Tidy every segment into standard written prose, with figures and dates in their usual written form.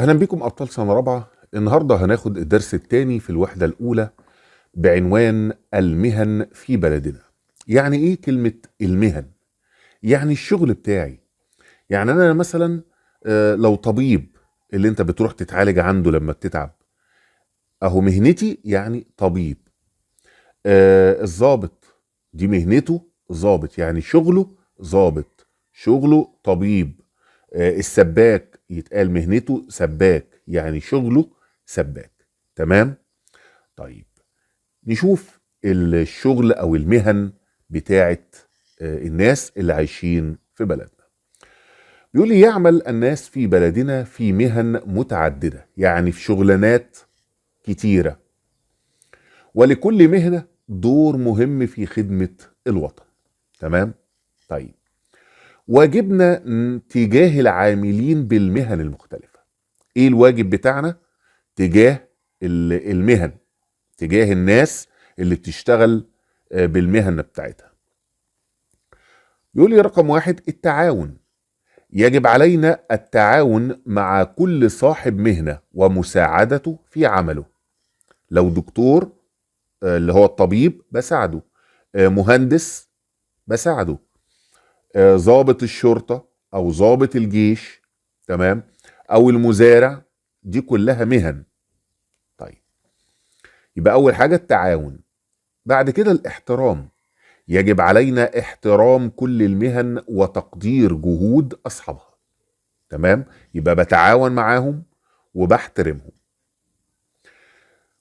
اهلا بكم ابطال سنه رابعه. النهارده هناخد الدرس الثاني في الوحده الاولى بعنوان المهن في بلدنا. يعني ايه كلمه المهن؟ يعني الشغل بتاعي. يعني انا مثلا لو طبيب اللي انت بتروح تتعالج عنده لما بتتعب، اهو مهنتي يعني طبيب. الضابط دي مهنته ضابط، يعني شغله ضابط، شغله طبيب. السباك يتقال مهنته سباك، يعني شغله سباك. تمام. طيب نشوف الشغل او المهن بتاعت الناس اللي عايشين في بلدنا. بيقول لي يعمل الناس في بلدنا في مهن متعددة، يعني في شغلانات كتيرة، ولكل مهنة دور مهم في خدمة الوطن. تمام. طيب واجبنا تجاه العاملين بالمهن المختلفة. ايه الواجب بتاعنا تجاه المهن، تجاه الناس اللي بتشتغل بالمهن بتاعتها؟ يقول لي رقم واحد التعاون. يجب علينا التعاون مع كل صاحب مهنة ومساعدته في عمله. لو دكتور اللي هو الطبيب بساعده، مهندس بساعده، ضابط الشرطة او ضابط الجيش، تمام، او المزارع، دي كلها مهن. طيب يبقى اول حاجة التعاون. بعد كده الاحترام. يجب علينا احترام كل المهن وتقدير جهود اصحابها. تمام. يبقى بتعاون معاهم وبحترمهم،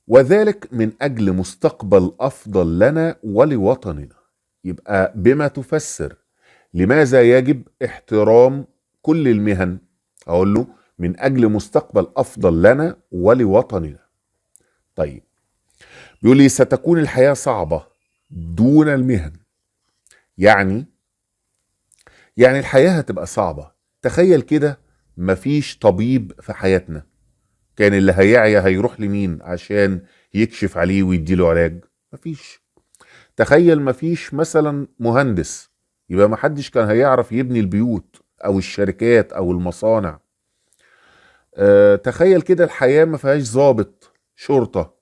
وذلك من اجل مستقبل افضل لنا ولوطننا. يبقى بما تفسر لماذا يجب احترام كل المهن؟ اقول له من اجل مستقبل افضل لنا ولوطننا. طيب بيقول لي ستكون الحياة صعبة دون المهن. يعني الحياة هتبقى صعبة. تخيل كده، مفيش طبيب في حياتنا، كان اللي هيعيا هيروح لمين عشان يكشف عليه ويديله علاج؟ مفيش. تخيل مفيش مثلا مهندس، يبقى محدش كان هيعرف يبني البيوت او الشركات او المصانع. تخيل كده الحياة ما فيهاش ضابط شرطة،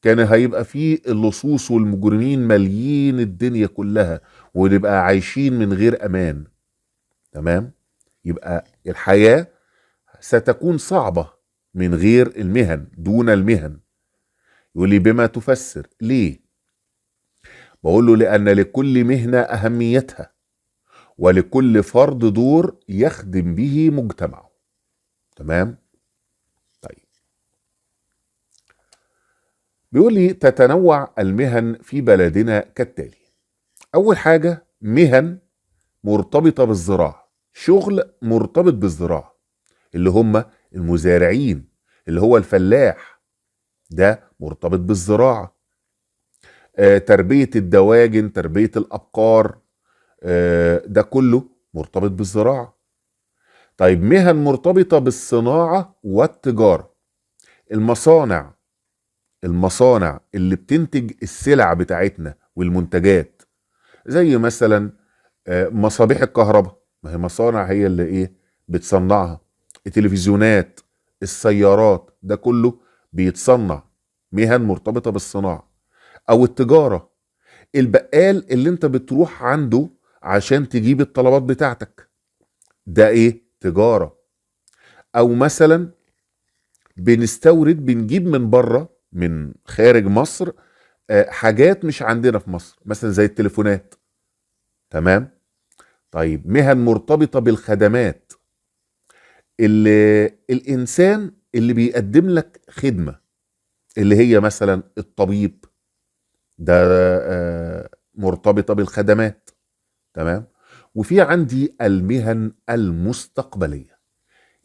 كان هيبقى فيه اللصوص والمجرمين ماليين الدنيا كلها، ونبقى عايشين من غير امان. تمام. يبقى الحياة ستكون صعبة من غير المهن، دون المهن. يقول لي بما تفسر ليه؟ بقول له لأن لكل مهنة أهميتها، ولكل فرد دور يخدم به مجتمعه. تمام. طيب بيقول لي تتنوع المهن في بلدنا كالتالي. أول حاجة مهن مرتبطة بالزراعة، شغل مرتبط بالزراعة، اللي هم المزارعين، اللي هو الفلاح، ده مرتبط بالزراعة. تربية الدواجن، تربية الأبقار، ده كله مرتبط بالزراعة. طيب مهن مرتبطة بالصناعة والتجارة، المصانع، المصانع اللي بتنتج السلع بتاعتنا والمنتجات، زي مثلا مصابيح الكهرباء، ما هي مصانع هي اللي ايه بتصنعها. التلفزيونات، السيارات، ده كله بيتصنع، مهن مرتبطة بالصناعة. او التجارة، البقال اللي انت بتروح عنده عشان تجيب الطلبات بتاعتك، ده ايه؟ تجارة. او مثلا بنجيب من بره، من خارج مصر، حاجات مش عندنا في مصر، مثلا زي التليفونات. تمام. طيب مهن مرتبطة بالخدمات، اللي الانسان اللي بيقدم لك خدمة، اللي هي مثلا الطبيب، ده مرتبطة بالخدمات. تمام. وفي عندي المهن المستقبلية.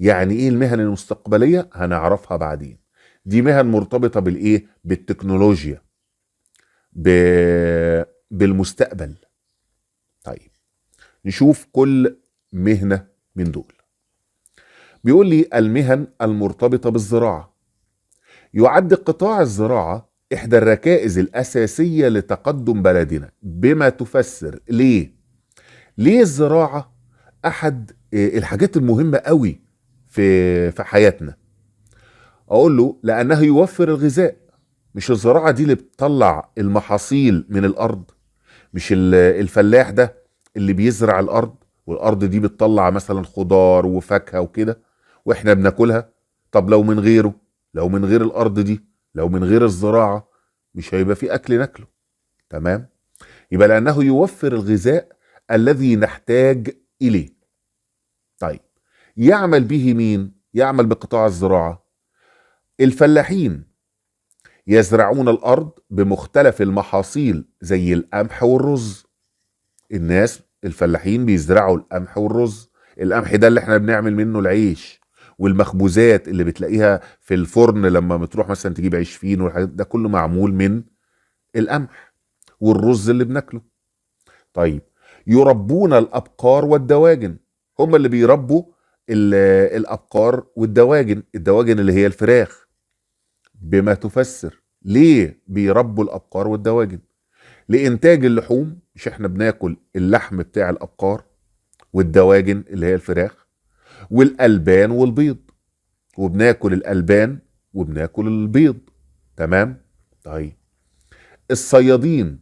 يعني ايه المهن المستقبلية؟ هنعرفها بعدين. دي مهن مرتبطة بالايه؟ بالتكنولوجيا، ب... بالمستقبل. طيب نشوف كل مهنة من دول. بيقول لي المهن المرتبطة بالزراعة. يعد قطاع الزراعة إحدى الركائز الأساسية لتقدم بلدنا. بما تفسر ليه؟ ليه الزراعة أحد الحاجات المهمة قوي في حياتنا؟ اقول له لانه يوفر الغذاء. مش الزراعة دي اللي بتطلع المحاصيل من الارض؟ مش الفلاح ده اللي بيزرع الارض، والارض دي بتطلع مثلا خضار وفاكهة وكده واحنا بناكلها؟ طب لو من غيره، لو من غير الارض دي، لو من غير الزراعة، مش هيبقى في اكل ناكله. تمام؟ يبقى لانه يوفر الغذاء الذي نحتاج اليه. طيب، يعمل به مين؟ يعمل بقطاع الزراعة. الفلاحين يزرعون الارض بمختلف المحاصيل زي القمح والرز. الناس الفلاحين بيزرعوا القمح والرز. القمح ده اللي احنا بنعمل منه العيش والمخبوزات اللي بتلاقيها في الفرن لما بتروح مثلا تجيب عيش فين والحاجات ده كله معمول من القمح. والرز اللي بناكله. طيب، يربون الابقار والدواجن. هم اللي بيربوا الابقار والدواجن. الدواجن اللي هي الفراخ. بما تفسر ليه بيربوا الابقار والدواجن؟ لانتاج اللحوم. مش احنا بناكل اللحم بتاع الابقار والدواجن اللي هي الفراخ، والالبان والبيض، وبناكل الالبان وبناكل البيض. تمام؟ طيب، الصيادين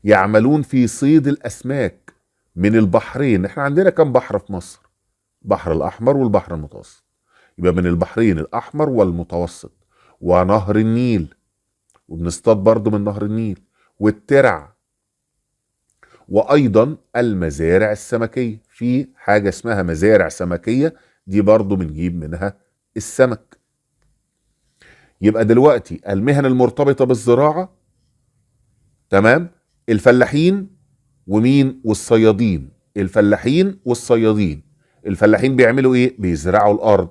يعملون في صيد الاسماك من البحرين. احنا عندنا كم بحر في مصر؟ بحر الاحمر والبحر المتوسط. يبقى من البحرين الاحمر والمتوسط ونهر النيل، وبنصطاد برضو من نهر النيل والترع. وايضا المزارع السمكية. في حاجة اسمها مزارع سمكية، دي برضو بنجيب منها السمك. يبقى دلوقتي المهن المرتبطة بالزراعة، تمام، الفلاحين ومين؟ والصيادين. الفلاحين والصيادين. الفلاحين بيعملوا ايه؟ بيزرعوا الارض،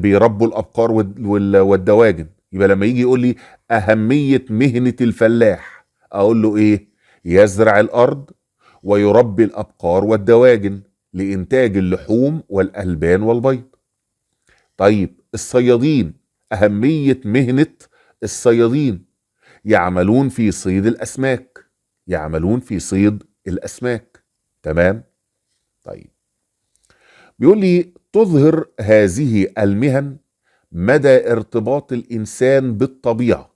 بيربوا الابقار والدواجن. يبقى لما يجي يقول لي اهمية مهنة الفلاح، اقول له ايه؟ يزرع الارض ويربي الابقار والدواجن لانتاج اللحوم والالبان والبيض. طيب، الصيادين، اهمية مهنة الصيادين، يعملون في صيد الاسماك. يعملون في صيد الاسماك. تمام؟ طيب، بيقول لي تظهر هذه المهن مدى ارتباط الانسان بالطبيعة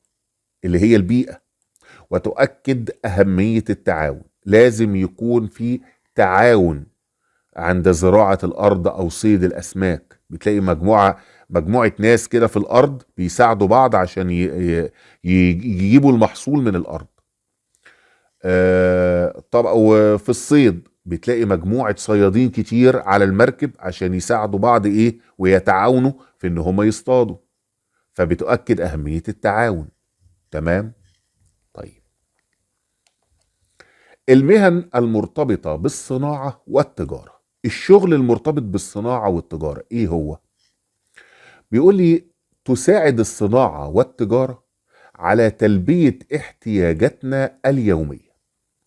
اللي هي البيئة، وتؤكد اهمية التعاون. لازم يكون في تعاون عند زراعة الارض او صيد الاسماك. بتلاقي مجموعة ناس كده في الارض بيساعدوا بعض عشان يجيبوا المحصول من الارض. طبعا، وفي الصيد بتلاقي مجموعة صيادين كتير على المركب عشان يساعدوا بعض ايه ويتعاونوا في ان هم يصطادوا. فبتؤكد اهمية التعاون. تمام؟ طيب، المهن المرتبطة بالصناعة والتجارة. الشغل المرتبط بالصناعة والتجارة ايه هو؟ بيقول لي تساعد الصناعة والتجارة على تلبية احتياجاتنا اليومية.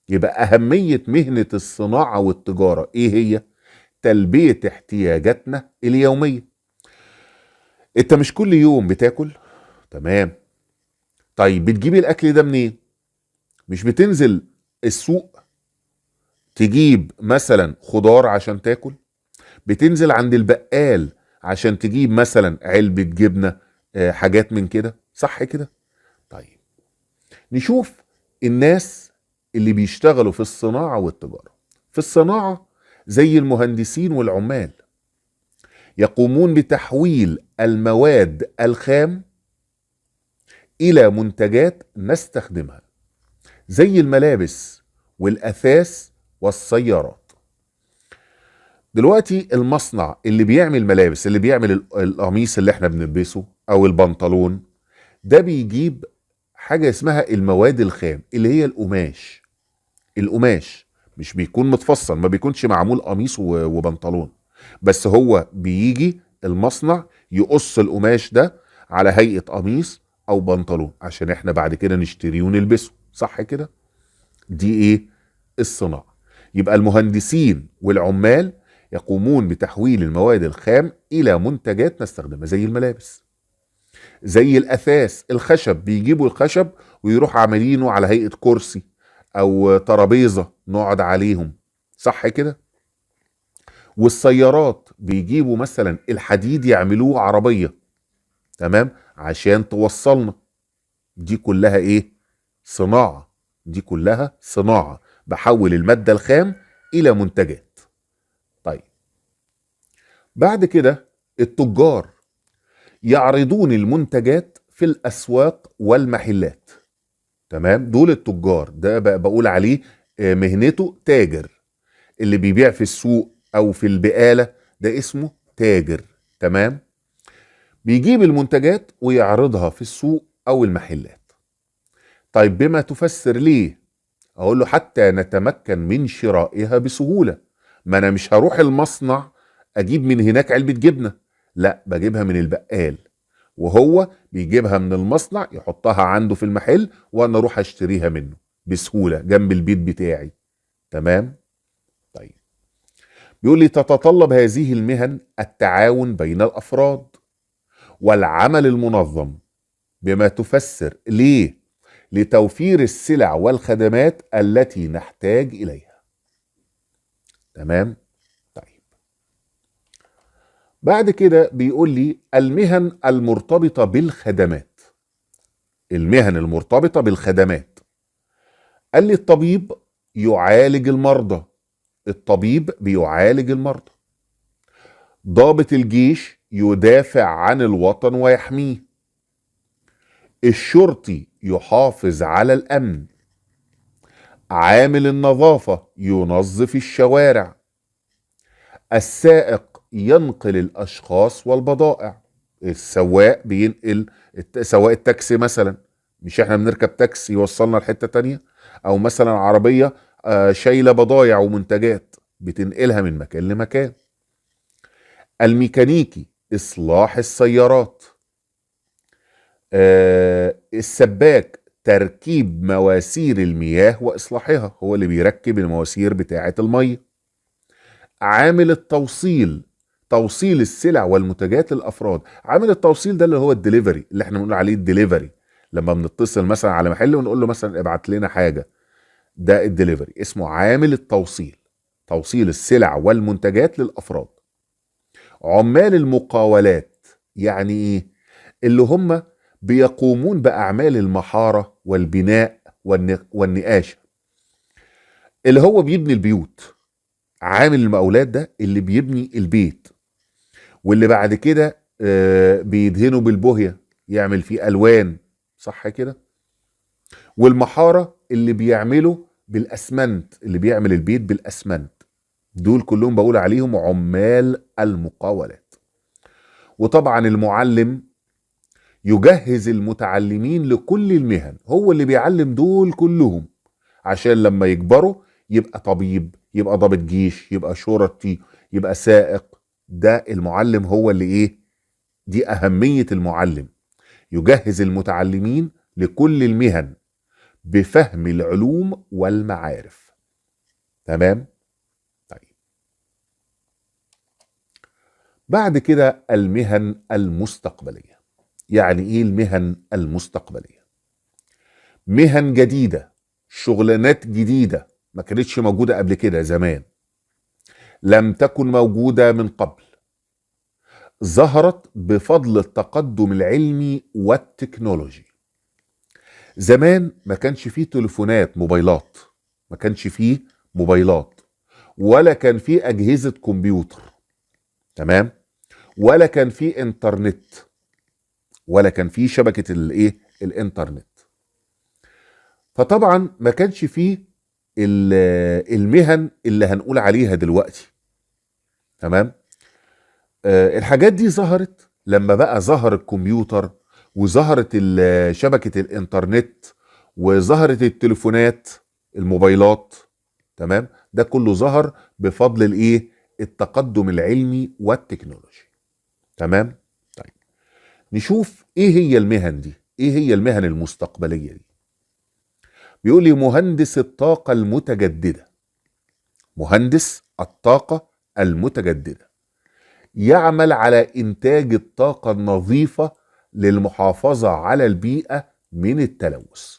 يبقى أهمية مهنة الصناعة والتجارة إيه هي؟ تلبية احتياجاتنا اليومية. أنت مش كل يوم بتاكل؟ تمام. طيب، بتجيب الأكل ده منين؟ مش بتنزل السوق تجيب مثلا خضار عشان تاكل؟ بتنزل عند البقال عشان تجيب مثلا علبة جبنة، حاجات من كده، صح كده؟ طيب، نشوف الناس اللي بيشتغلوا في الصناعة والتجارة. في الصناعة زي المهندسين والعمال، يقومون بتحويل المواد الخام إلى منتجات نستخدمها زي الملابس والأثاث والسيارات. دلوقتي المصنع اللي بيعمل ملابس، اللي بيعمل القميص اللي احنا بنلبسه أو البنطلون، ده بيجيب حاجة اسمها المواد الخام اللي هي القماش. القماش مش بيكون متفصل، ما بيكونش معمول قميص وبنطلون، بس هو بيجي المصنع يقص القماش ده على هيئة قميص او بنطلون عشان احنا بعد كده نشتريه ونلبسه، صح كده؟ دي ايه؟ الصناعة. يبقى المهندسين والعمال يقومون بتحويل المواد الخام الى منتجات نستخدمها زي الملابس، زي الاثاث، الخشب، بيجيبوا الخشب ويروح عاملينه على هيئة كرسي او ترابيزة نقعد عليهم، صح كده؟ والسيارات بيجيبوا مثلا الحديد يعملوه عربية، تمام، عشان توصلنا. دي كلها ايه؟ صناعة. دي كلها صناعة، بحول المادة الخام الى منتجات. طيب، بعد كده التجار يعرضون المنتجات في الاسواق والمحلات. تمام، دول التجار، ده بقول عليه مهنته تاجر. اللي بيبيع في السوق او في البقالة ده اسمه تاجر. تمام، بيجيب المنتجات ويعرضها في السوق او المحلات. طيب، بما تفسر ليه؟ اقول له حتى نتمكن من شرائها بسهولة. ما انا مش هروح المصنع اجيب من هناك علبة جبنة، لا، بجيبها من البقال، وهو بيجيبها من المصنع يحطها عنده في المحل، وانا اروح اشتريها منه بسهولة جنب البيت بتاعي. تمام. طيب، بيقول لي تتطلب هذه المهن التعاون بين الافراد والعمل المنظم. بما تفسر ليه؟ لتوفير السلع والخدمات التي نحتاج اليها. تمام. طيب، بعد كده بيقول لي المهن المرتبطة بالخدمات. المهن المرتبطة بالخدمات، قال لي الطبيب يعالج المرضى. الطبيب بيعالج المرضى. ضابط الجيش يدافع عن الوطن ويحميه. الشرطي يحافظ على الأمن. عامل النظافة ينظف الشوارع. السائق ينقل الأشخاص والبضائع. السواق بينقل، سواق التاكسي مثلا، مش احنا بنركب تاكسي يوصلنا لحتة تانية؟ او مثلا عربية شايلة بضائع ومنتجات بتنقلها من مكان لمكان. الميكانيكي إصلاح السيارات. السباك تركيب مواسير المياه وإصلاحها، هو اللي بيركب المواسير بتاعة المية. عامل التوصيل، توصيل السلع والمنتجات للأفراد. عامل التوصيل ده اللي هو الدليفري، اللي احنا بنقول عليه الدليفري، لما بنتصل مثلا على محل ونقول له مثلا ابعت لنا حاجة، ده الدليفري، اسمه عامل التوصيل، توصيل السلع والمنتجات للأفراد. عمال المقاولات، يعني ايه؟ اللي هم بيقومون بأعمال المحارة والبناء والنقاشة، اللي هو بيبني البيوت. عامل المقاولات ده اللي بيبني البيت، واللي بعد كده بيدهنه بالبوهية، يعمل فيه ألوان، صح كده؟ والمحارة اللي بيعمله بالأسمنت، اللي بيعمل البيت بالأسمنت. دول كلهم بقول عليهم عمال المقاولات. وطبعا المعلم يجهز المتعلمين لكل المهن، هو اللي بيعلم دول كلهم عشان لما يكبروا يبقى طبيب، يبقى ضابط جيش، يبقى شرطي، يبقى سائق. ده المعلم هو اللي ايه؟ دي أهمية المعلم، يجهز المتعلمين لكل المهن بفهم العلوم والمعارف. تمام. طيب، بعد كده المهن المستقبلية. يعني ايه المهن المستقبلية؟ مهن جديدة، شغلانات جديدة ما كانتش موجودة قبل كده زمان، لم تكن موجودة من قبل، ظهرت بفضل التقدم العلمي والتكنولوجي. زمان ما كانش فيه تليفونات موبايلات، ما كانش فيه موبايلات، ولا كان فيه أجهزة كمبيوتر، تمام، ولا كان فيه انترنت، ولا كان فيه شبكة الايه، الانترنت. فطبعا ما كانش فيه المهن اللي هنقول عليها دلوقتي. تمام. الحاجات دي ظهرت لما بقى ظهر الكمبيوتر، وظهرت شبكة الانترنت، وظهرت التليفونات، الموبايلات. تمام، ده كله ظهر بفضل الايه، التقدم العلمي والتكنولوجي. تمام. طيب، نشوف ايه هي المهن دي، ايه هي المهن المستقبلية دي. بيقول لي مهندس الطاقة المتجددة. مهندس الطاقة المتجددة يعمل على إنتاج الطاقة النظيفة للمحافظة على البيئة من التلوث.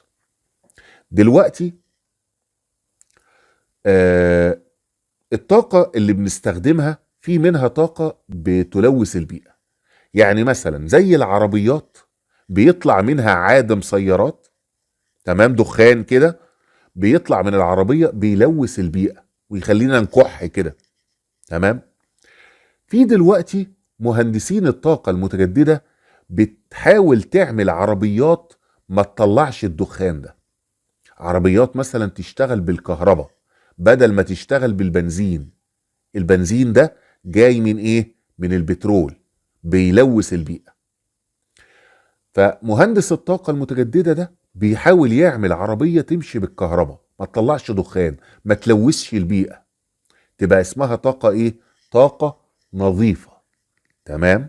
دلوقتي الطاقة اللي بنستخدمها في منها طاقة بتلوث البيئة. يعني مثلا زي العربيات بيطلع منها عادم سيارات، تمام، دخان كده بيطلع من العربية بيلوث البيئة ويخلينا نكح كده، تمام. في دلوقتي مهندسين الطاقة المتجددة بتحاول تعمل عربيات ما تطلعش الدخان ده. عربيات مثلا تشتغل بالكهرباء بدل ما تشتغل بالبنزين. البنزين ده جاي من ايه؟ من البترول، بيلوث البيئة. فمهندس الطاقة المتجددة ده بيحاول يعمل عربية تمشي بالكهرباء ما تطلعش دخان، ما تلوثش البيئة، تبقى اسمها طاقة ايه؟ طاقة نظيفة، تمام.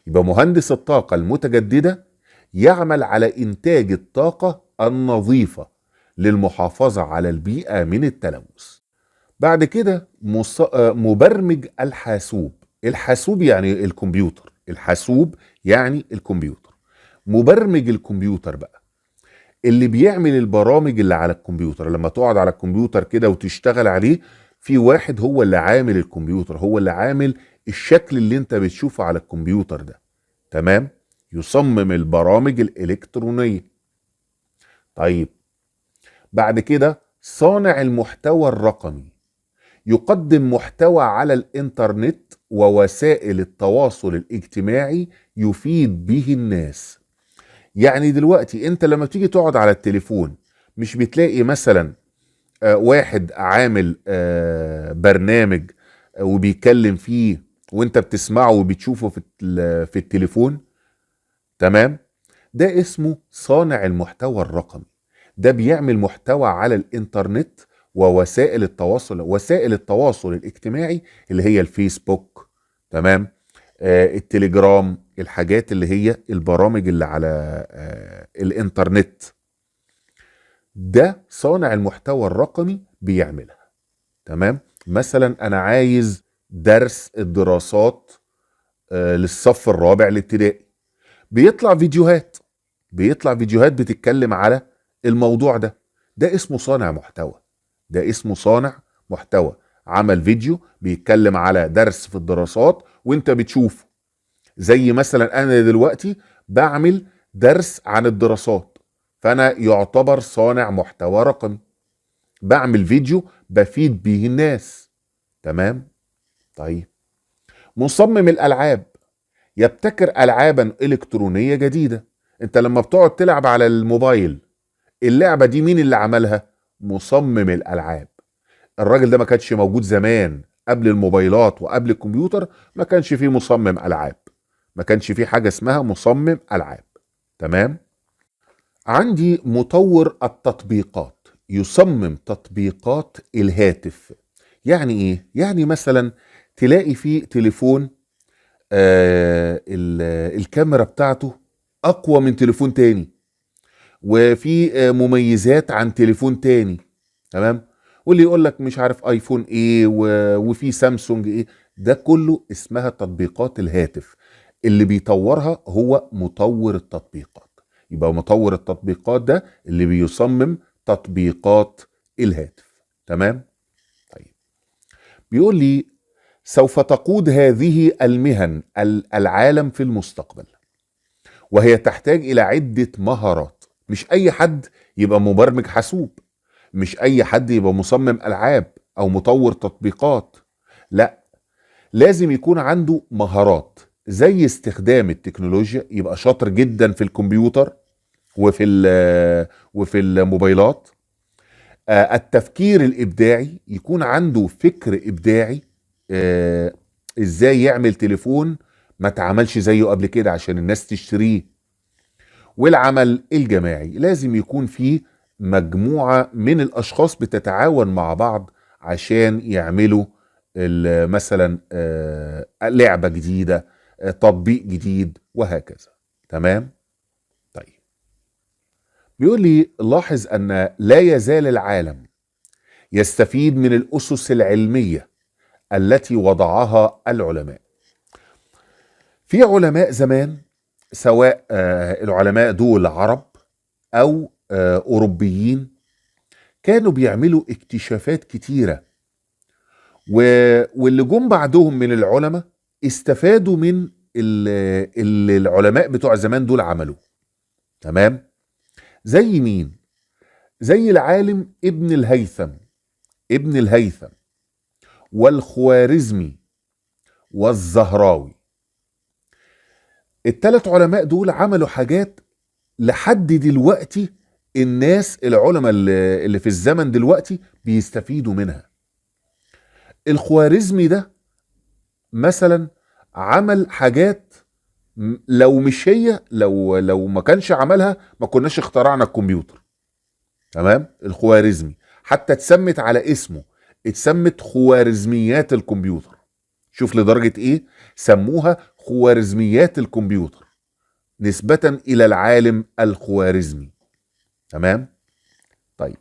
يبقى مهندس الطاقة المتجددة يعمل على إنتاج الطاقة النظيفة للمحافظة على البيئة من التلوث. بعد كده مبرمج الحاسوب. الحاسوب يعني الكمبيوتر، الحاسوب يعني الكمبيوتر. مبرمج الكمبيوتر بقى اللي بيعمل البرامج اللي على الكمبيوتر. لما تقعد على الكمبيوتر كده وتشتغل عليه، في واحد هو اللي عامل الكمبيوتر، هو اللي عامل الشكل اللي انت بتشوفه على الكمبيوتر ده، تمام. يصمم البرامج الإلكترونية. طيب بعد كده صانع المحتوى الرقمي يقدم محتوى على الإنترنت ووسائل التواصل الاجتماعي يفيد به الناس. يعني دلوقتي انت لما تيجي تقعد على التليفون مش بتلاقي مثلا واحد عامل برنامج وبيتكلم فيه وانت بتسمعه وبتشوفه في التليفون، تمام. ده اسمه صانع المحتوى الرقمي. ده بيعمل محتوى على الانترنت ووسائل التواصل، وسائل التواصل الاجتماعي اللي هي الفيسبوك، تمام، التليجرام، الحاجات اللي هي البرامج اللي على الانترنت. ده صانع المحتوى الرقمي بيعملها، تمام. مثلا انا عايز درس الدراسات للصف الرابع الابتدائي، بيطلع فيديوهات بتتكلم على الموضوع ده. ده اسمه صانع محتوى. ده اسمه صانع محتوى، عمل فيديو بيتكلم على درس في الدراسات وانت بتشوفه. زي مثلا انا دلوقتي بعمل درس عن الدراسات، فانا يعتبر صانع محتوى رقمي، بعمل فيديو بفيد به الناس، تمام. طيب مصمم الالعاب يبتكر العابا الكترونيه جديده. انت لما بتقعد تلعب على الموبايل، اللعبه دي مين اللي عملها؟ مصمم الالعاب. الراجل ده ما كانش موجود زمان قبل الموبايلات وقبل الكمبيوتر، ما كانش فيه مصمم العاب، ما كانش فيه حاجه اسمها مصمم العاب، تمام. عندي مطور التطبيقات يصمم تطبيقات الهاتف. يعني ايه؟ يعني مثلا تلاقي في تليفون الكاميرا بتاعته اقوى من تليفون تاني، وفي مميزات عن تليفون تاني، تمام. واللي يقول لك مش عارف ايفون ايه وفي سامسونج ايه. ده كله اسمها تطبيقات الهاتف. اللي بيطورها هو مطور التطبيقات. يبقى مطور التطبيقات ده اللي بيصمم تطبيقات الهاتف، تمام. طيب بيقول لي سوف تقود هذه المهن العالم في المستقبل، وهي تحتاج إلى عدة مهارات. مش أي حد يبقى مبرمج حاسوب، مش أي حد يبقى مصمم ألعاب أو مطور تطبيقات، لا، لازم يكون عنده مهارات زي استخدام التكنولوجيا، يبقى شاطر جدا في الكمبيوتر وفي الموبايلات. التفكير الإبداعي، يكون عنده فكر إبداعي، ازاي يعمل تليفون ما تعملش زيه قبل كده عشان الناس تشتريه. والعمل الجماعي، لازم يكون فيه مجموعة من الأشخاص بتتعاون مع بعض عشان يعملوا مثلا لعبة جديدة، تطبيق جديد، وهكذا، تمام. طيب بيقول لي لاحظ أن لا يزال العالم يستفيد من الأسس العلمية التي وضعها العلماء. في علماء زمان، سواء العلماء دول عرب أو أوروبيين، كانوا بيعملوا اكتشافات كتيرة واللي جم بعدهم من العلماء استفادوا من اللي العلماء بتوع زمان دول عملوا. تمام. زي مين؟ زي العالم ابن الهيثم والخوارزمي والزهراوي. الثلاث علماء دول عملوا حاجات لحد دلوقتي الناس العلماء اللي في الزمن دلوقتي بيستفيدوا منها. الخوارزمي ده مثلا عمل حاجات لو مش هي، لو ما كانش عملها ما كناش اخترعنا الكمبيوتر. تمام. الخوارزمي حتى اتسمت على اسمه، اتسمت خوارزميات الكمبيوتر. شوف لدرجة ايه سموها خوارزميات الكمبيوتر نسبة الى العالم الخوارزمي. تمام. طيب،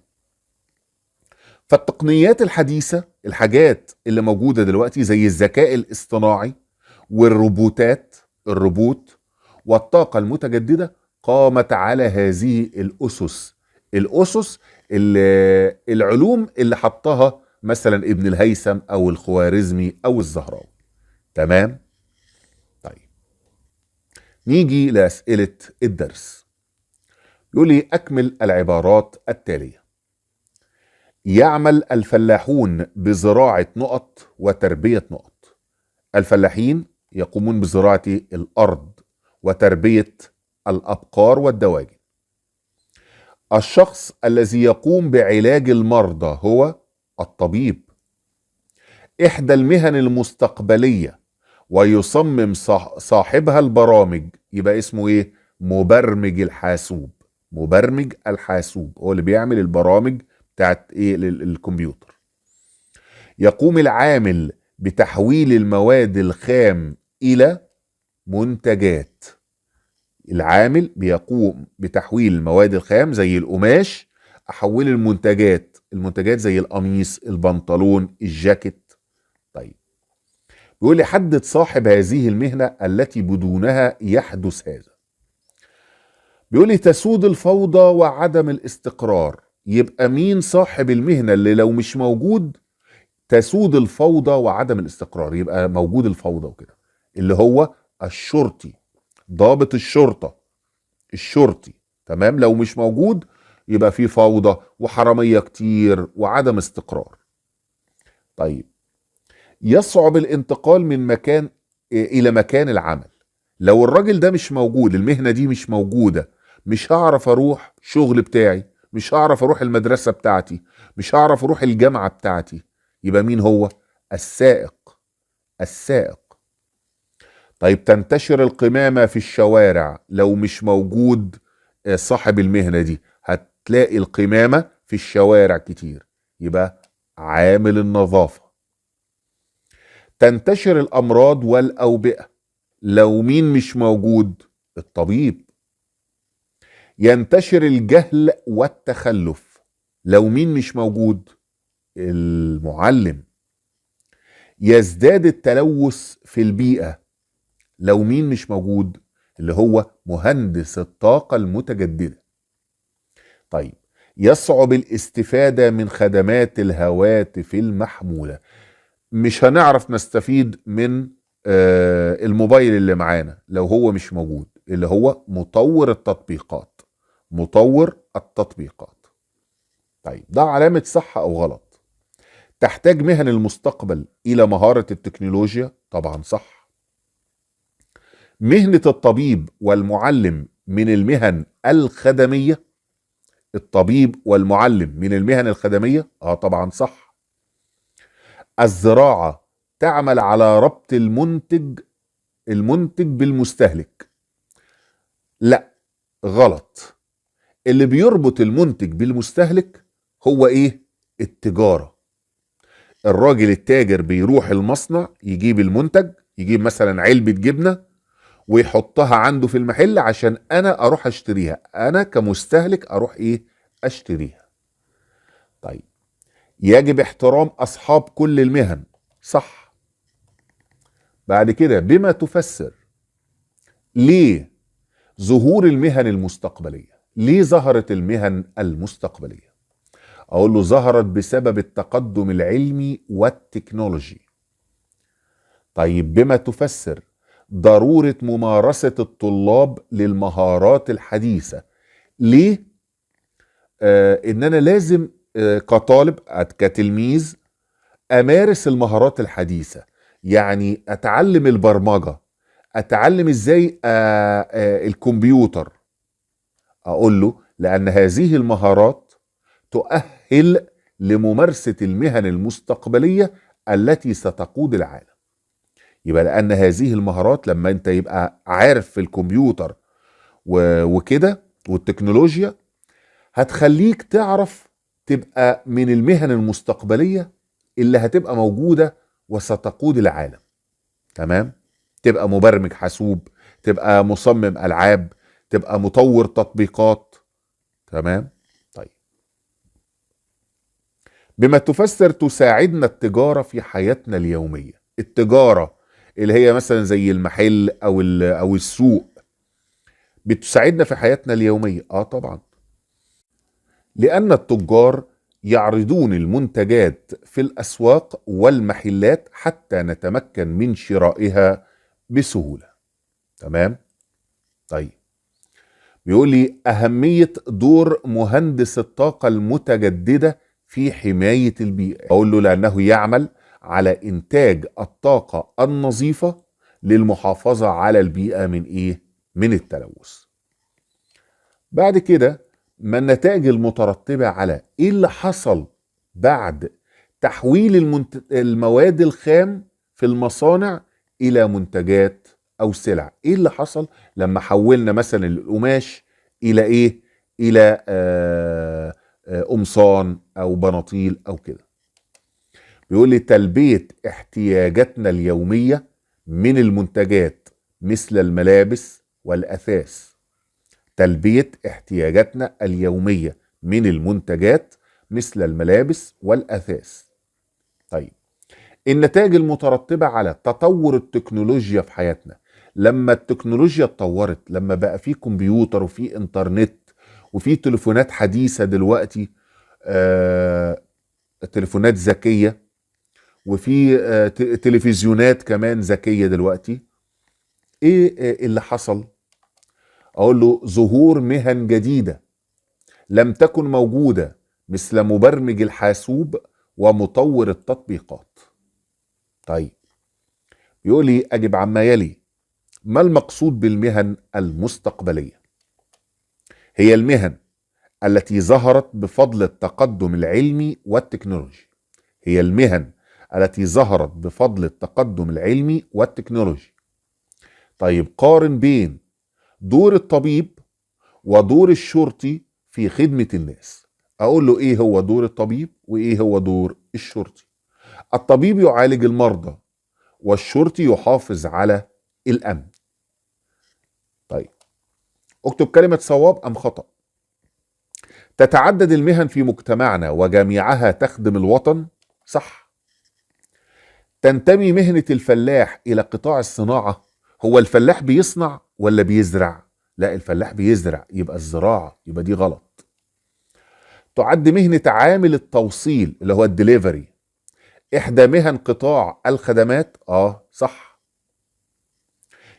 فالتقنيات الحديثة، الحاجات اللي موجودة دلوقتي زي الذكاء الاصطناعي الروبوت والطاقة المتجددة قامت على هذه الأسس العلوم اللي حطها مثلا ابن الهيثم أو الخوارزمي أو الزهراوي. تمام. طيب، نيجي لأسئلة الدرس. يقول لي أكمل العبارات التالية. يعمل الفلاحون بزراعة نقط وتربية نقط. الفلاحين يقومون بزراعة الأرض وتربية الأبقار والدواجن. الشخص الذي يقوم بعلاج المرضى هو الطبيب. إحدى المهن المستقبلية ويصمم صاحبها البرامج يبقى اسمه إيه؟ مبرمج الحاسوب هو اللي بيعمل البرامج بتاعت إيه الكمبيوتر. يقوم العامل بتحويل المواد الخام إلى منتجات. العامل بيقوم بتحويل المواد الخام زي القماش، أحول المنتجات زي القميص، البنطلون، الجاكيت. طيب، بيقول لي حدد صاحب هذه المهنة التي بدونها يحدث هذا. بيقول لي تسود الفوضى وعدم الاستقرار. يبقى مين صاحب المهنة اللي لو مش موجود تسود الفوضى وعدم الاستقرار؟ يبقى موجود الفوضى وكده، اللي هو الشرطي، ضابط الشرطي. تمام. لو مش موجود يبقى في فوضى وحرامية كتير وعدم استقرار. طيب، يصعب الانتقال من مكان الى مكان العمل. لو الراجل ده مش موجود، المهنة دي مش موجودة، مش هعرف اروح شغل بتاعي، مش هعرف اروح المدرسة بتاعتي، مش هعرف اروح الجامعة بتاعتي. يبقى مين هو؟ السائق. طيب، تنتشر القمامة في الشوارع. لو مش موجود صاحب المهنة دي هتلاقي القمامة في الشوارع كتير، يبقى عامل النظافة. تنتشر الأمراض والأوبئة. لو مين مش موجود؟ الطبيب. ينتشر الجهل والتخلف. لو مين مش موجود؟ المعلم. يزداد التلوث في البيئة. لو مين مش موجود؟ اللي هو مهندس الطاقة المتجددة. طيب، يصعب الاستفادة من خدمات الهواتف المحمولة. مش هنعرف نستفيد من الموبايل اللي معانا لو هو مش موجود، اللي هو مطور التطبيقات. طيب، ده علامة صح أو غلط. تحتاج مهن المستقبل إلى مهارة التكنولوجيا. طبعا صح. مهنة الطبيب والمعلم من المهن الخدمية. الطبيب والمعلم من المهن الخدمية. طبعا صح. الزراعة تعمل على ربط المنتج بالمستهلك. لا، غلط. اللي بيربط المنتج بالمستهلك هو ايه؟ التجارة. الراجل التاجر بيروح المصنع يجيب المنتج، يجيب مثلا علبة جبنة ويحطها عنده في المحل عشان انا اروح اشتريها، انا كمستهلك اروح ايه؟ اشتريها. طيب، يجب احترام اصحاب كل المهن. صح. بعد كده، بما تفسر ليه ظهور المهن المستقبلية. ليه ظهرت المهن المستقبلية؟ اقول له ظهرت بسبب التقدم العلمي والتكنولوجي. طيب بما تفسر ضرورة ممارسة الطلاب للمهارات الحديثة. ليه؟ ان انا لازم كطالب كتلميذ امارس المهارات الحديثة، يعني اتعلم البرمجة، اتعلم ازاي الكمبيوتر. اقول له لان هذه المهارات تؤهل لممارسة المهن المستقبلية التي ستقود العالم. يبقى لان هذه المهارات لما انت يبقى عارف في الكمبيوتر وكده والتكنولوجيا، هتخليك تعرف تبقى من المهن المستقبلية اللي هتبقى موجودة وستقود العالم. تمام؟ تبقى مبرمج حاسوب، تبقى مصمم ألعاب، تبقى مطور تطبيقات. تمام؟ طيب بما تفسر تساعدنا التجارة في حياتنا اليومية. التجارة اللي هي مثلا زي المحل أو السوق بتساعدنا في حياتنا اليومية. طبعا، لأن التجار يعرضون المنتجات في الأسواق والمحلات حتى نتمكن من شرائها بسهولة. تمام؟ طيب بيقول لي أهمية دور مهندس الطاقة المتجددة في حماية البيئة. أقول له لأنه يعمل على إنتاج الطاقة النظيفة للمحافظة على البيئة من إيه؟ من التلوث. بعد كده ما النتائج المترتبة على إيه اللي حصل بعد تحويل المواد الخام في المصانع إلى منتجات أو سلع. إيه اللي حصل لما حولنا مثلا القماش إلى إيه؟ إلى قمصان أو بناطيل أو كده. بيقول لي تلبية احتياجاتنا اليومية من المنتجات مثل الملابس والأثاث. تلبية احتياجاتنا اليومية من المنتجات مثل الملابس والأثاث. طيب النتائج المترتبة على تطور التكنولوجيا في حياتنا. لما التكنولوجيا اتطورت، لما بقى في كمبيوتر وفي انترنت وفي تليفونات حديثة دلوقتي، تليفونات ذكية، وفي تلفزيونات كمان ذكية دلوقتي. ايه اللي حصل؟ اقول له ظهور مهن جديدة لم تكن موجودة مثل مبرمج الحاسوب ومطور التطبيقات. طيب يقول لي أجب عما يلي. ما المقصود بالمهن المستقبلية؟ هي المهن التي ظهرت بفضل التقدم العلمي والتكنولوجي. هي المهن التي ظهرت بفضل التقدم العلمي والتكنولوجي. طيب قارن بين دور الطبيب ودور الشرطي في خدمة الناس. أقول له إيه هو دور الطبيب وإيه هو دور الشرطي؟ الطبيب يعالج المرضى والشرطي يحافظ على الأمن. طيب اكتب كلمة صواب أم خطأ. تتعدد المهن في مجتمعنا وجميعها تخدم الوطن. صح. تنتمي مهنة الفلاح إلى قطاع الصناعة. هو الفلاح بيصنع ولا بيزرع؟ لا، الفلاح بيزرع، يبقى الزراعة، يبقى دي غلط. تعد مهنة عامل التوصيل اللي هو الدليفري إحدى مهن قطاع الخدمات. صح.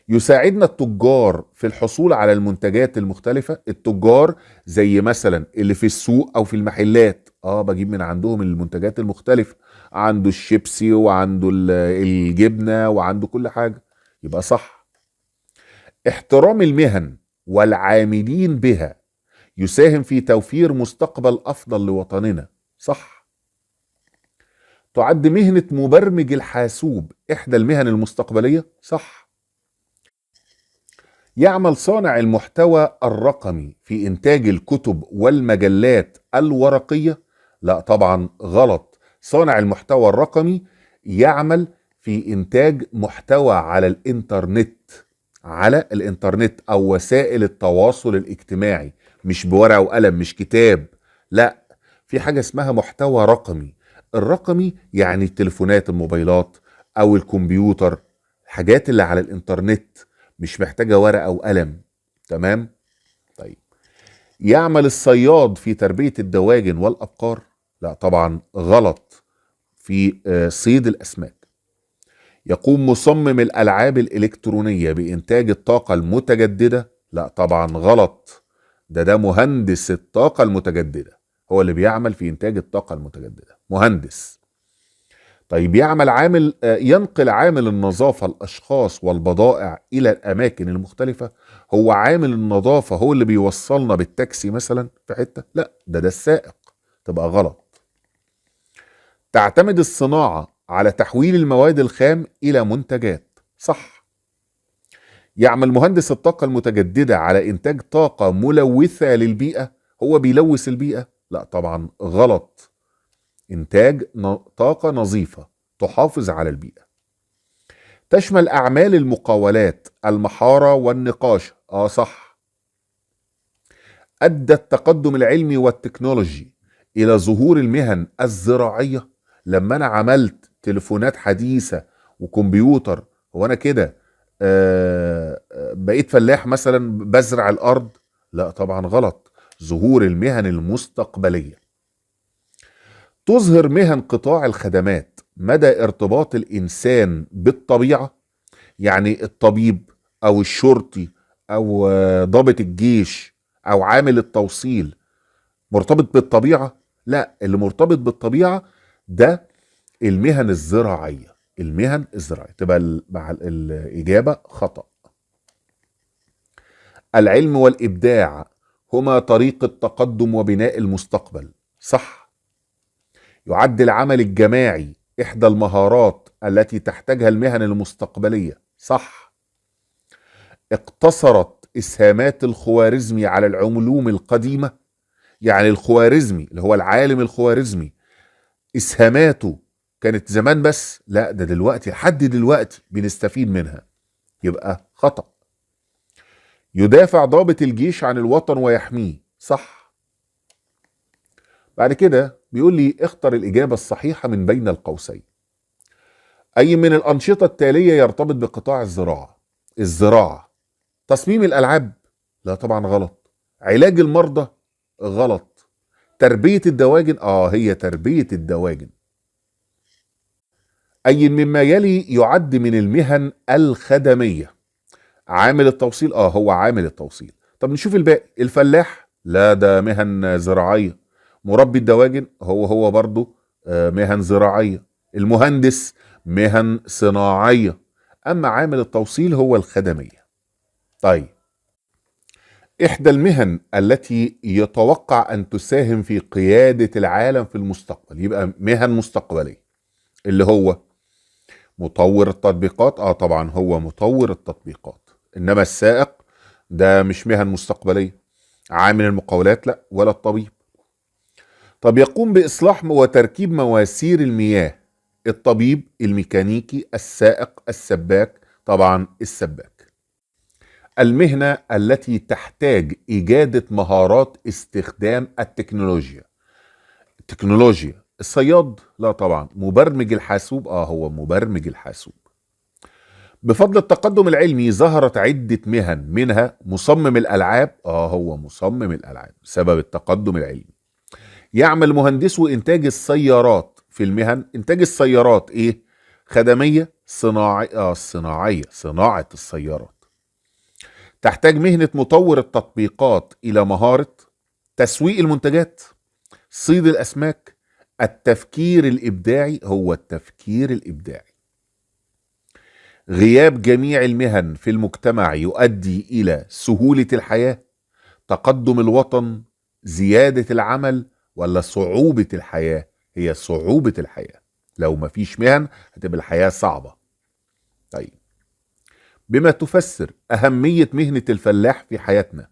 يساعدنا التجار في الحصول على المنتجات المختلفة. التجار زي مثلا اللي في السوق أو في المحلات، بجيب من عندهم المنتجات المختلفة. عنده الشيبسي وعنده الجبنة وعنده كل حاجة، يبقى صح. احترام المهن والعاملين بها يساهم في توفير مستقبل أفضل لوطننا. صح. تعد مهنة مبرمج الحاسوب إحدى المهن المستقبلية. صح. يعمل صانع المحتوى الرقمي في إنتاج الكتب والمجلات الورقية. لا طبعا غلط. صانع المحتوى الرقمي يعمل في إنتاج محتوى على الإنترنت أو وسائل التواصل الاجتماعي، مش بورقة وقلم، مش كتاب. لا، في حاجة اسمها محتوى رقمي. الرقمي يعني التليفونات، الموبايلات أو الكمبيوتر، الحاجات اللي على الإنترنت مش محتاجة ورقة أو قلم. تمام؟ طيب يعمل الصياد في تربية الدواجن والأبقار. لا طبعا غلط. في صيد الأسماك. يقوم مصمم الألعاب الإلكترونية بإنتاج الطاقة المتجددة. لا طبعا غلط. ده مهندس الطاقة المتجددة، هو اللي بيعمل في إنتاج الطاقة المتجددة، مهندس. طيب ينقل عامل النظافة الأشخاص والبضائع إلى الأماكن المختلفة. هو عامل النظافة هو اللي بيوصلنا بالتاكسي مثلا في حتة؟ لا، ده السائق. تبقى غلط. تعتمد الصناعة على تحويل المواد الخام إلى منتجات. صح. يعمل مهندس الطاقة المتجددة على إنتاج طاقة ملوثة للبيئة. هو بيلوث البيئة؟ لا طبعا غلط. إنتاج طاقة نظيفة تحافظ على البيئة. تشمل أعمال المقاولات، المحارة والنقاش. صح. أدى التقدم العلمي والتكنولوجي إلى ظهور المهن الزراعية. لما أنا عملت تليفونات حديثة وكمبيوتر، هو أنا كده بقيت فلاح مثلا بزرع الأرض؟ لا طبعا غلط. ظهور المهن المستقبلية. تظهر مهن قطاع الخدمات مدى ارتباط الإنسان بالطبيعة. يعني الطبيب أو الشرطي أو ضابط الجيش أو عامل التوصيل مرتبط بالطبيعة؟ لا، اللي مرتبط بالطبيعة ده المهن الزراعية. المهن الزراعية تبقى مع الإجابة خطأ. العلم والإبداع هما طريق التقدم وبناء المستقبل. صح. يعد العمل الجماعي إحدى المهارات التي تحتاجها المهن المستقبلية. صح. اقتصرت إسهامات الخوارزمي على العلوم القديمة. يعني الخوارزمي اللي هو العالم الخوارزمي إسهاماته كانت زمان بس؟ لا، ده دلوقتي لحد دلوقتي بنستفيد منها. يبقى خطأ. يدافع ضابط الجيش عن الوطن ويحميه. صح. بعد كده بيقول لي اختر الإجابة الصحيحة من بين القوسين. أي من الأنشطة التالية يرتبط بقطاع الزراعة؟ الزراعة. تصميم الألعاب؟ لا طبعا غلط. علاج المرضى؟ غلط. تربية الدواجن؟ هي تربية الدواجن. أي مما يلي يعد من المهن الخدمية؟ عامل التوصيل؟ هو عامل التوصيل. طب نشوف الباقي. الفلاح؟ لا، ده مهن زراعية. مربي الدواجن؟ هو برضو مهن زراعية. المهندس؟ مهن صناعية. أما عامل التوصيل هو الخدمية. طيب، إحدى المهن التي يتوقع أن تساهم في قيادة العالم في المستقبل، يبقى مهن مستقبلية، اللي هو مطور التطبيقات. طبعا هو مطور التطبيقات. إنما السائق ده مش مهن مستقبلية. عامل المقاولات لا، ولا الطبيب. طب يقوم بإصلاح وتركيب مواسير المياه. الطبيب، الميكانيكي، السائق، السباك. طبعا السباك. المهنة التي تحتاج إجادة مهارات استخدام التكنولوجيا. التكنولوجيا. الصياد؟ لا طبعا. مبرمج الحاسوب؟ هو مبرمج الحاسوب. بفضل التقدم العلمي ظهرت عدة مهن، منها مصمم الألعاب. هو مصمم الألعاب بسبب التقدم العلمي. يعمل مهندسو إنتاج السيارات. في المهن إنتاج السيارات إيه؟ خدمية، صناعية. صناعية، صناعة السيارات. تحتاج مهنة مطور التطبيقات إلى مهارة تسويق المنتجات، صيد الأسماك، التفكير الإبداعي. هو التفكير الإبداعي. غياب جميع المهن في المجتمع يؤدي إلى سهولة الحياة، تقدم الوطن، زيادة العمل، ولا صعوبة الحياة؟ هي صعوبة الحياة. لو مفيش مهن هتبقى الحياة صعبة. طيب، بما تفسر أهمية مهنة الفلاح في حياتنا؟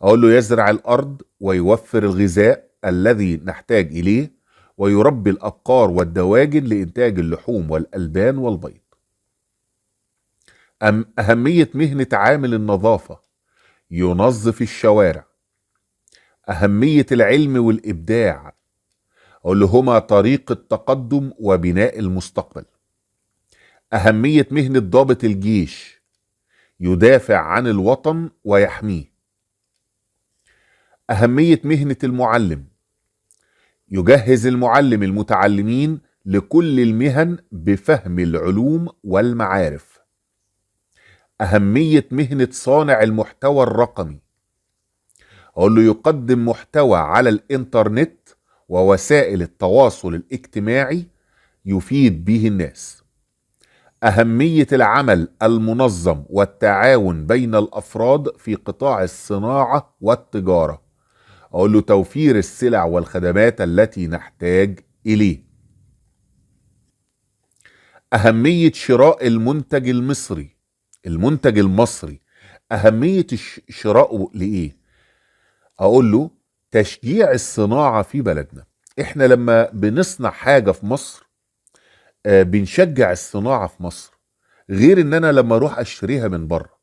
أقول له يزرع الأرض ويوفر الغذاء الذي نحتاج إليه، ويربي الأبقار والدواجن لإنتاج اللحوم والألبان والبيض. أهمية مهنة عامل النظافة؟ ينظف الشوارع. أهمية العلم والإبداع؟ أقول له هما طريق التقدم وبناء المستقبل. أهمية مهنة ضابط الجيش؟ يدافع عن الوطن ويحميه. أهمية مهنة المعلم؟ يجهز المعلم المتعلمين لكل المهن بفهم العلوم والمعارف. أهمية مهنة صانع المحتوى الرقمي، أقول له يقدم محتوى على الإنترنت ووسائل التواصل الاجتماعي يفيد به الناس. أهمية العمل المنظم والتعاون بين الأفراد في قطاع الصناعة والتجارة، أقول له توفير السلع والخدمات التي نحتاج إليه. أهمية شراء المنتج المصري، المنتج المصري أهمية شراؤه لإيه؟ أقول له تشجيع الصناعة في بلدنا. إحنا لما بنصنع حاجة في مصر بنشجع الصناعة في مصر، غير إن أنا لما أروح أشتريها من بره.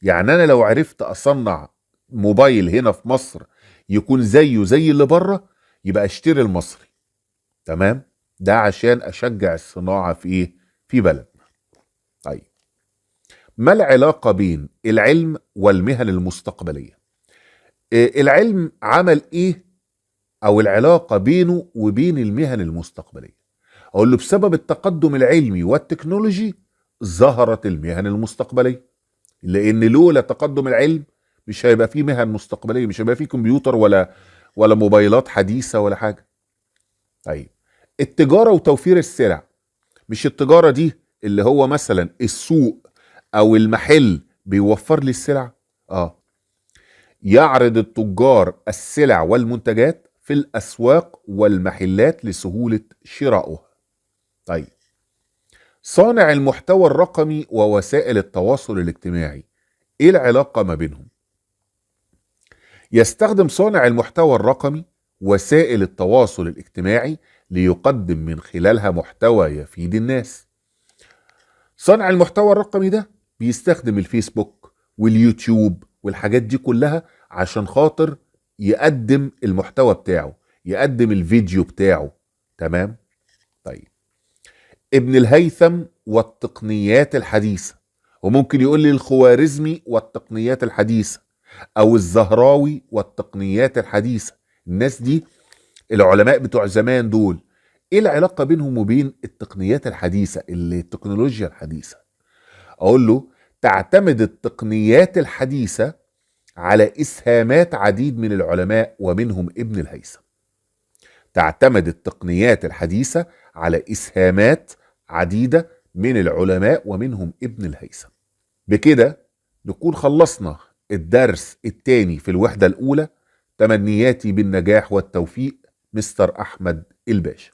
يعني أنا لو عرفت أصنع موبايل هنا في مصر يكون زيه زي اللي بره، يبقى اشتري المصري. تمام؟ ده عشان أشجع الصناعة في إيه؟ في بلدنا. طيب، ما العلاقة بين العلم والمهن المستقبلية؟ العلم عمل ايه، او العلاقة بينه وبين المهن المستقبلية؟ اقول له بسبب التقدم العلمي والتكنولوجي ظهرت المهن المستقبلية، لان لولا تقدم العلم مش هيبقى فيه مهن مستقبلية، مش هيبقى فيه كمبيوتر ولا موبايلات حديثة ولا حاجة. طيب، التجارة وتوفير السلع، مش التجارة دي اللي هو مثلا السوق او المحل بيوفر لي السلع؟ يعرض التجار السلع والمنتجات في الأسواق والمحلات لسهولة شرائها. طيب، صانع المحتوى الرقمي ووسائل التواصل الاجتماعي، ايه العلاقة ما بينهم؟ يستخدم صانع المحتوى الرقمي وسائل التواصل الاجتماعي ليقدم من خلالها محتوى يفيد الناس. صانع المحتوى الرقمي ده بيستخدم الفيسبوك واليوتيوب والحاجات دي كلها عشان خاطر يقدم المحتوى بتاعه، يقدم الفيديو بتاعه. تمام؟ طيب، ابن الهيثم والتقنيات الحديثة، وممكن يقول لي الخوارزمي والتقنيات الحديثة، او الزهراوي والتقنيات الحديثة. الناس دي العلماء بتوع زمان دول، ايه العلاقة بينهم وبين التقنيات الحديثة، التكنولوجيا الحديثة؟ اقول له تعتمد التقنيات الحديثة على اسهامات عديد من العلماء ومنهم ابن الهيثم. تعتمد التقنيات الحديثة على اسهامات عديدة من العلماء ومنهم ابن الهيثم. بكده نكون خلصنا الدرس الثاني في الوحدة الأولى. تمنياتي بالنجاح والتوفيق، مستر أحمد الباشا.